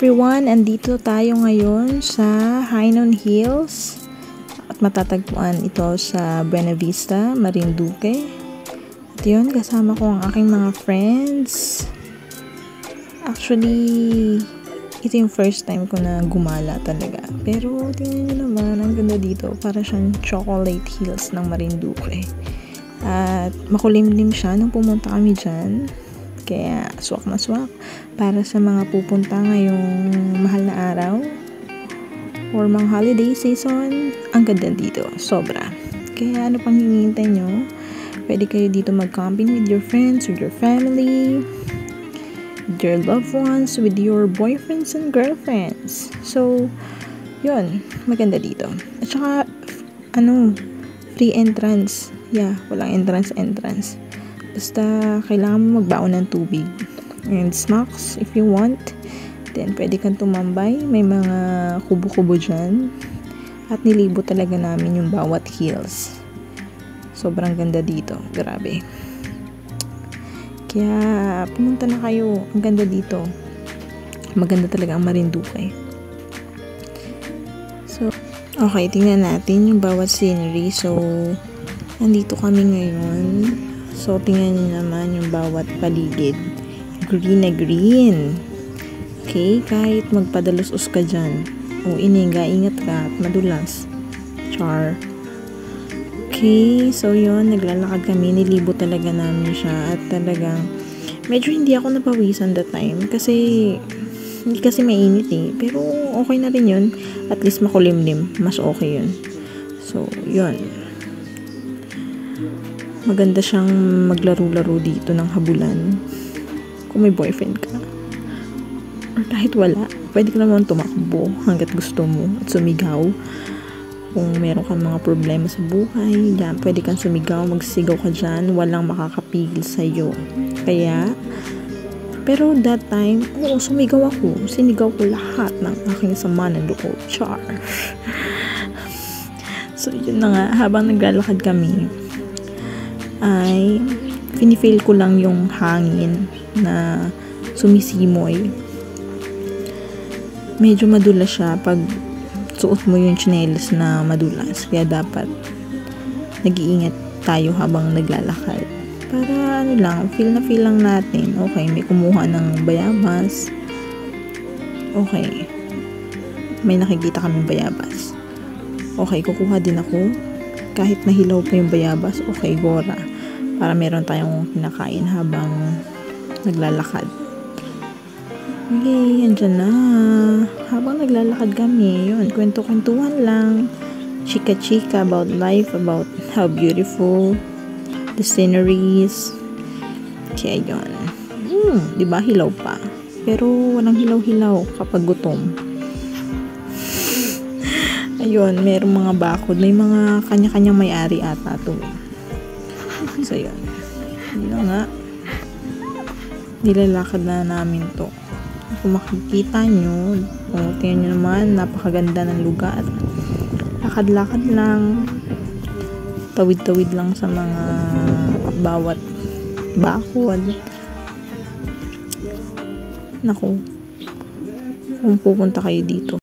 everyone! Andito tayo ngayon sa Hainan Hills at matatagpuan ito sa Buena Vista, Marinduque. At yun, kasama ko ang aking mga friends. Actually, ito yung first time ko na gumala talaga. Pero tingnan nyo naman, ang ganda dito. Para siyang chocolate hills ng Marinduque. At makulimlim siya nung pumunta kami dyan. Kaya swak na swak para sa mga pupunta ngayong mahal na araw or mga holiday season. Ang ganda dito, sobra. Kaya ano pang hinihintay nyo? Pwede kayo dito mag-camping with your friends, with your family, with your loved ones, with your boyfriends and girlfriends. So, yun, maganda dito. At saka, free entrance. Yeah, walang entrance. Basta kailangan mo magbaon ng tubig and snacks if you want. Then pwede kang tumambay, may mga kubo-kubo dyan. At nilibo talaga namin yung bawat hills. Sobrang ganda dito, grabe. Kaya pumunta na kayo, ang ganda dito. Maganda talaga ang Marinduque. So, okay, tingnan natin yung bawat scenery. So, nandito kami ngayon. So, tingnan nyo naman yung bawat paligid. Green na green. Okay? Kahit magpadalos-us ka dyan. O ininga, ingat ka at madulas. Char. Okay. So, yun. Naglalakad kami. Nilibo talaga namin siya. At talagang, medyo hindi ako napawisan that time. Kasi, hindi kasi mainit eh. Pero, okay na rin yun. At least makulimlim. Mas okay yun. So, yun. Maganda siyang maglaro-laro dito ng habulan. Kung may boyfriend ka. Or kahit wala, pwede ka naman tumakbo hanggat gusto mo at sumigaw. Kung meron kang mga problema sa buhay, yan, pwede kang sumigaw, magsigaw ka dyan, walang makakapigil sa'yo. Kaya, pero that time, sumigaw ako. Sinigaw ko lahat ng aking sama ng loob. Char. So, yun na nga, habang naglalakad kami, ay pinifeel ko lang yung hangin na sumisimoy. Medyo madulas siya pag suot mo yung tsinelas na madulas. Kaya dapat nag-iingat tayo habang naglalakad. Para feel lang natin. Okay, may kumuha ng bayabas. Okay. May nakikita kaming bayabas. Okay, kukuha din ako. Kahit nahilaw pa yung bayabas, okay, gora. Para meron tayong kinakain habang naglalakad. Okay, andyan na. Habang naglalakad kami, yun, kwento-kwentuhan lang. Chika-chika about life, about how beautiful the sceneries. Kaya yun. Diba, hilaw pa. Pero walang hilaw-hilaw kapag gutom. Ayun, mayroong mga bakod. May mga kanya-kanyang may-ari ata ito. So, yun. Yun nga. Nilalakad na namin to. Kung makikita nyo, tingnan nyo naman, napakaganda ng lugar. Lakad-lakad lang. Tawid-tawid lang sa mga bawat bakod. Naku. Kung pupunta kayo dito,